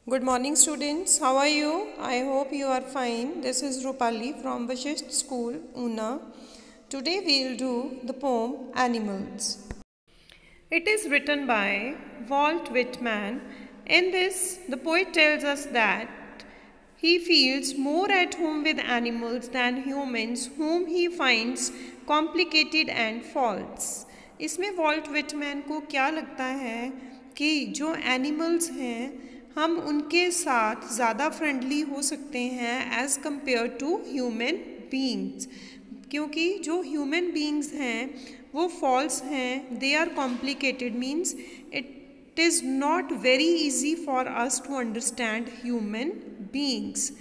Good morning, students. How are you? I hope you are fine. This is Rupali from Vashisht School, Una. Today we'll do the poem Animals. It is written by Walt Whitman. In this, the poet tells us that he feels more at home with animals than humans, whom he finds complicated and false. इसमें Walt Whitman को क्या लगता है कि जो animals हैं हम उनके साथ ज़्यादा फ्रेंडली हो सकते हैं as compare to human beings, क्योंकि जो ह्यूमन बीइंग्स हैं वो फॉल्स हैं, they are complicated, means it is not very easy for us to understand human beings,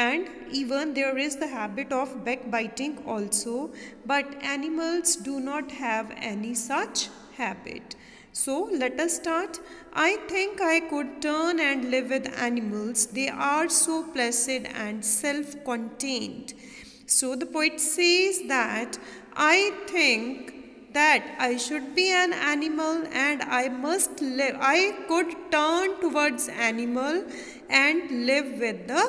and even there is the habit of backbiting also, but animals do not have any such habit. So let us start. I think I could turn and live with animals. They are so placid and self-contained. So the poet says that I think that I should be an animal and I must live. I could turn towards animal and live with the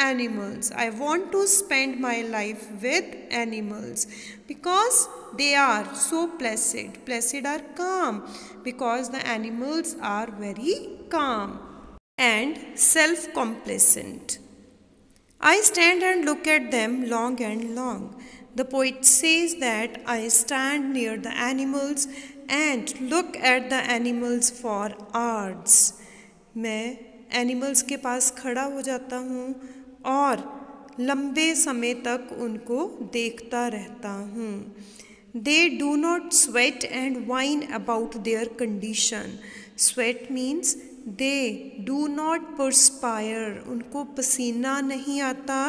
animals. I want to spend my life with animals because they are so placid. Placid are calm because the animals are very calm and self-complacent. I stand and look at them long and long. The poet says that I stand near the animals and look at the animals for hours. मैं animals के पास खड़ा हो जाता हूँ और लंबे समय तक उनको देखता रहता हूँ. They do not sweat and whine about their condition. Sweat means they do not perspire. उनको पसीना नहीं आता.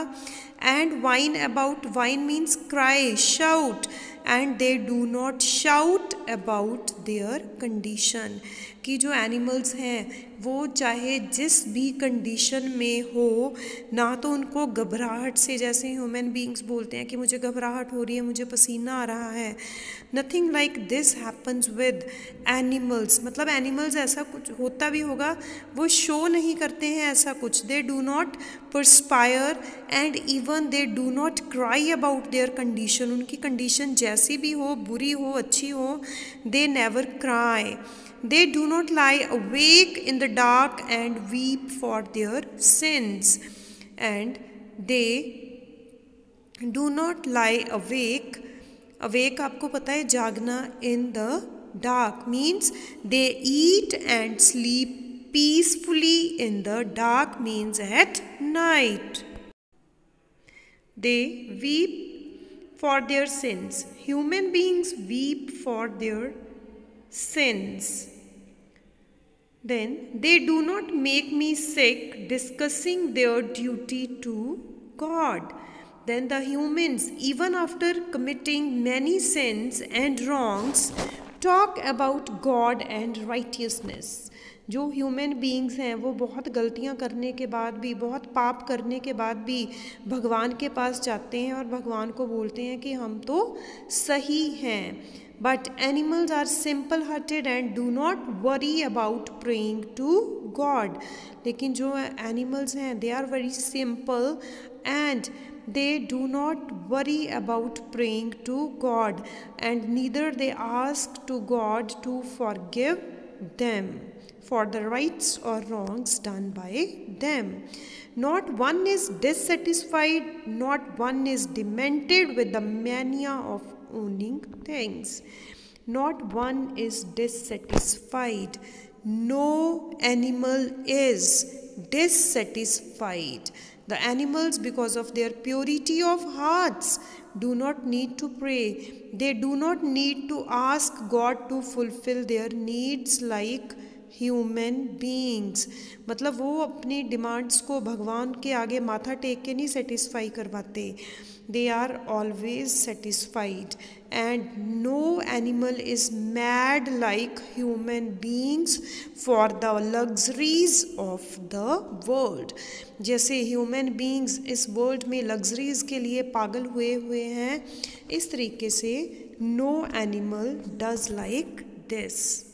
And whine means cry, shout. And they do not shout about their condition. कि जो एनिमल्स हैं वो चाहे जिस भी कंडीशन में हो, ना तो उनको घबराहट से, जैसे ह्यूमन बीइंग्स बोलते हैं कि मुझे घबराहट हो रही है, मुझे पसीना आ रहा है, nothing like this happens with animals. मतलब एनिमल्स ऐसा कुछ होता भी होगा, वो शो नहीं करते हैं ऐसा कुछ. They do not perspire and even they do not cry about their condition. उनकी कंडीशन जैसी भी हो, बुरी हो, अच्छी हो, they never cry. They do not lie awake in the dark and weep for their sins. And they do not lie awake. Awake आपको पता है जागना. In the dark means they eat and sleep peacefully in the dark means at night. They weep for their sins. Human beings weep for their sins. Then they do not make me sick discussing their duty to God. Then the humans, even after committing many sins and wrongs, talk about God and righteousness. जो human beings हैं वो बहुत गलतियां करने के बाद भी, बहुत पाप करने के बाद भी भगवान के पास जाते हैं और भगवान को बोलते हैं कि हम तो सही हैं. But animals are simple-hearted and do not worry about praying to God. लेकिन जो animals हैं they are very simple and they do not worry about praying to God, and neither they ask to God to forgive them for the rights or wrongs done by them. Not one is dissatisfied, not one is demented with the mania of owning things. Not one is dissatisfied. No animal is dissatisfied. The animals, because of their purity of hearts, do not need to pray. They do not need to ask God to fulfill their needs like human beings. मतलब वो अपनी demands को भगवान के आगे माथा take के नहीं सेटिस्फाई करवाते. They are always satisfied and no animal is mad like human beings for the luxuries of the world. जैसे ह्यूमन बीइंग्स इस वर्ल्ड में लग्जरीज के लिए पागल हुए हैं, इस तरीके से no animal does like this.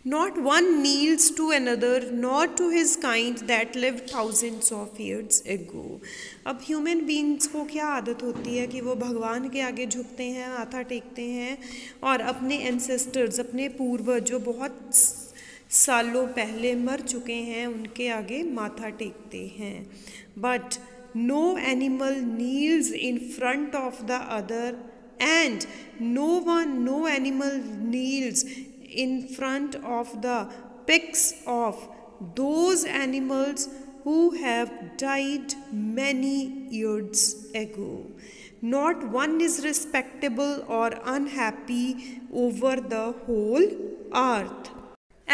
Not one kneels to another, nor to his kind that lived thousands of years ago. अब ह्यूमन बींग्स को क्या आदत होती है कि वो भगवान के आगे झुकते हैं, माथा टेकते हैं और अपने एंसेस्टर्स, अपने पूर्वज जो बहुत सालों पहले मर चुके हैं उनके आगे माथा टेकते हैं. But no animal kneels in front of the other and no animal kneels in front of the pics of those animals who have died many years ago. Not one is respectable or unhappy over the whole earth.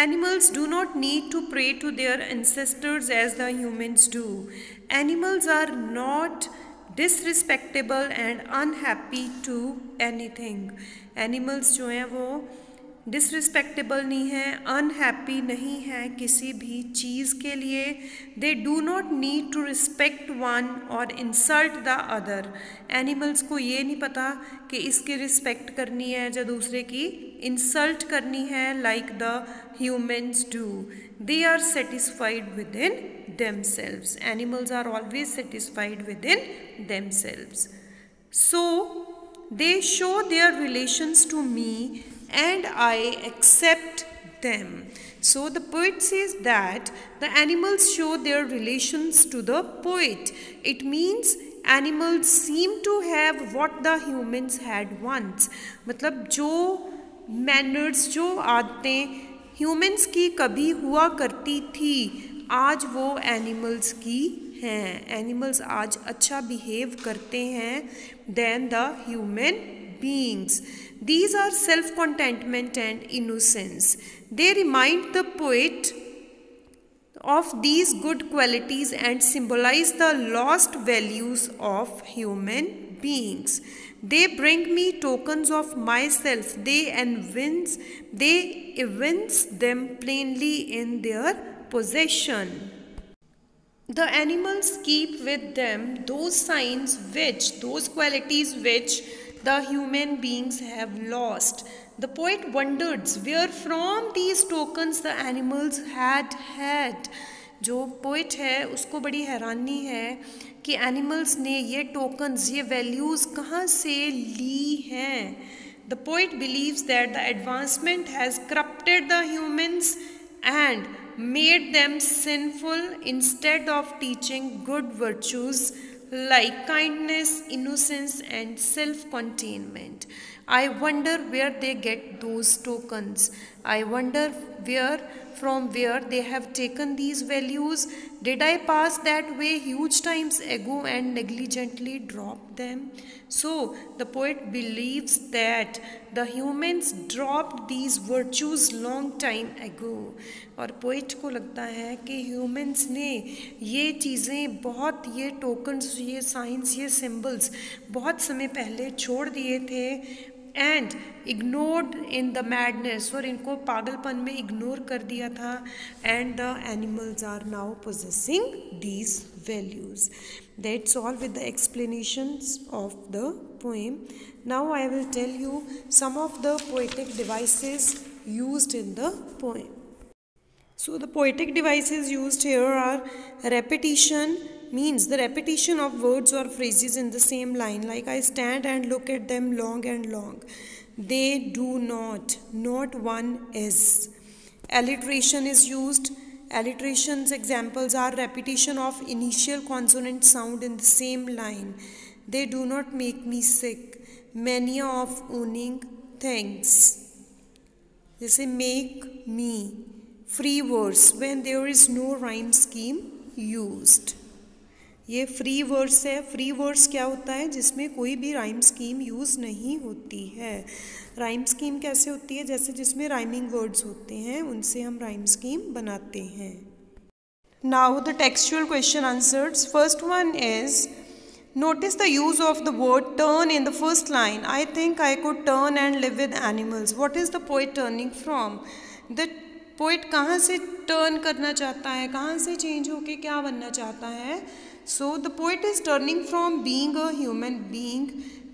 Animals do not need to pray to their ancestors as the humans do. Animals are not disrespectable and unhappy to anything. Animals जो हैं वो डिसरिस्पेक्टेबल नहीं हैं, unhappy नहीं हैं किसी भी चीज़ के लिए. They do not need to respect one और इंसल्ट द अदर. एनिमल्स को ये नहीं पता कि इसकी रिस्पेक्ट करनी है या दूसरे की इंसल्ट करनी है like the humans do. They are satisfied with in themselves. Animals are always satisfied within themselves. So they show their relations to me and I accept them. So the poet says that the animals show their relations to the poet. It means animals seem to have what the humans had once. मतलब जो manners, जो आदतें humans की कभी हुआ करती थी आज वो एनिमल्स की हैं. एनिमल्स आज अच्छा बिहेव करते हैं than the human beings. These are self contentment and innocence. They remind the poet of these good qualities and symbolize the lost values of human beings. They bring me tokens of myself. They evince them plainly in their possession. The animals keep with them those qualities which the human beings have lost. The poet wonders where from these tokens the animals had. जो poet है उसको बड़ी हैरानी है कि animals ने ये tokens, ये वैल्यूज़ कहाँ से ली हैं. The poet believes that the advancement has corrupted the humans and made them sinful instead of teaching good virtues like kindness, innocence and self-containment. I wonder where they get those tokens. I wonder from where they have taken these values. Did I pass that way huge times ago and negligently dropped them? So the poet believes that the humans dropped these virtues long time ago. और poet को लगता है कि humans ने ये चीज़ें बहुत, ये टोकन्स, ये साइंस, ये सिंबल्स बहुत समय पहले छोड़ दिए थे and ignored in the madness, और इनको पागलपन में इग्नोर कर दिया था. And the animals are now possessing these values. That's all with the explanations of the poem. Now I will tell you some of the poetic devices used in the poem. So the poetic devices used here are repetition, means the repetition of words or phrases in the same line, like I stand and look at them long and long. They do not one is. Alliteration is used. Alliterations examples are repetition of initial consonant sound in the same line. They do not make me sick. Mania of owning things. जैसे make me. Free verse when there is no rhyme scheme used. ये free verse है. Free verse क्या होता है? जिसमें कोई भी rhyme scheme use नहीं होती है. राइम स्कीम कैसे होती है? जैसे जिसमें राइमिंग वर्ड्स होते हैं उनसे हम राइम स्कीम बनाते हैं. Now the textual question answers. First one is notice the use of the word turn in the first line. I think I could turn and live with animals. What is the poet turning from? The poet कहाँ से turn करना चाहता है, कहाँ से change होके क्या बनना चाहता है? So the poet is turning from being a human being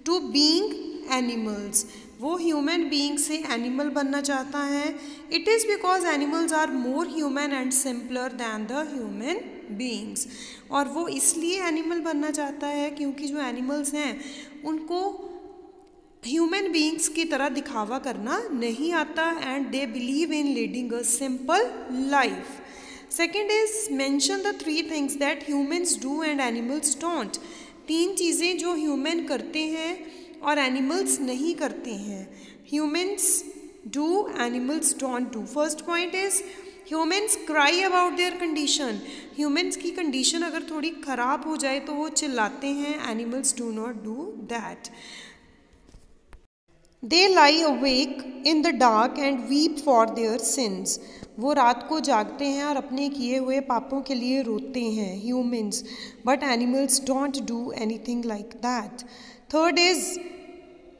to being animals. वो ह्यूमन बीइंग से एनिमल बनना चाहता है? It is because animals are more human and simpler than the human beings. और वो इसलिए एनिमल बनना चाहता है क्योंकि जो एनिमल्स हैं उनको ह्यूमन बीइंग्स की तरह दिखावा करना नहीं आता and they believe in leading a simple life. Second is mention the 3 things that humans do and animals don't. 3 चीज़ें जो ह्यूमन करते हैं और एनिमल्स नहीं करते हैं। Humans do, animals don't do. First point is humans cry about their condition. Humans की condition अगर थोड़ी ख़राब हो जाए तो वो चिल्लाते हैं, animals do not do that. They lie awake in the dark and weep for their since. वो रात को जागते हैं और अपने किए हुए पापों के लिए रोते हैं, humans, but animals don't do anything like that. Third is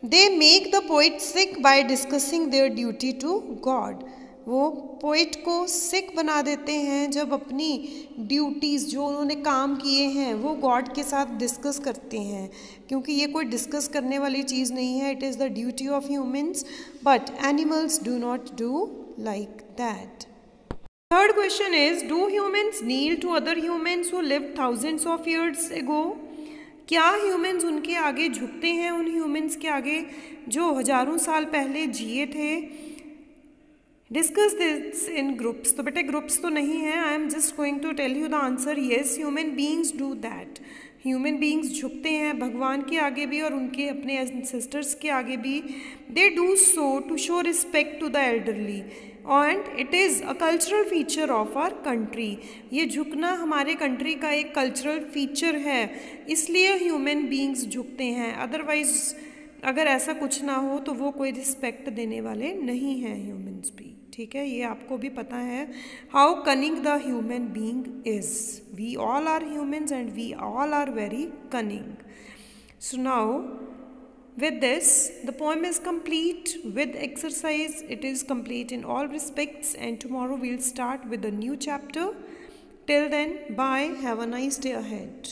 they make the poet sick by discussing their duty to God. वो पोइट को सिक बना देते हैं जब अपनी ड्यूटीज़ जो उन्होंने काम किए हैं वो गॉड के साथ डिस्कस करते हैं, क्योंकि ये कोई डिस्कस करने वाली चीज़ नहीं है। It is the duty of humans, but animals do not do like that. Third question is, do humans kneel to other humans who lived thousands of years ago? क्या ह्यूमन्स उनके आगे झुकते हैं, उन ह्यूमन्स के आगे जो हज़ारों साल पहले जिए थे? Discuss this in groups. तो बेटे ग्रुप्स तो नहीं है, I am just going to tell you the answer. Yes, human beings do that. Human beings झुकते हैं भगवान के आगे भी और उनके अपने एंसेस्टर्स के आगे भी। They do so to show respect to the elderly and it is a cultural feature of our country. ये झुकना हमारे कंट्री का एक कल्चरल फीचर है, इसलिए ह्यूमन बीइंग्स झुकते हैं। अदरवाइज अगर ऐसा कुछ ना हो तो वो कोई रिस्पेक्ट देने वाले नहीं हैं ह्यूमन्स भी। ठीक है, ये आपको भी पता है how cunning the human being is. We all are humans and we all are very cunning. So now with this, the poem is complete with exercise. It is complete in all respects, and tomorrow we'll start with a new chapter. Till then, bye. Have a nice day ahead.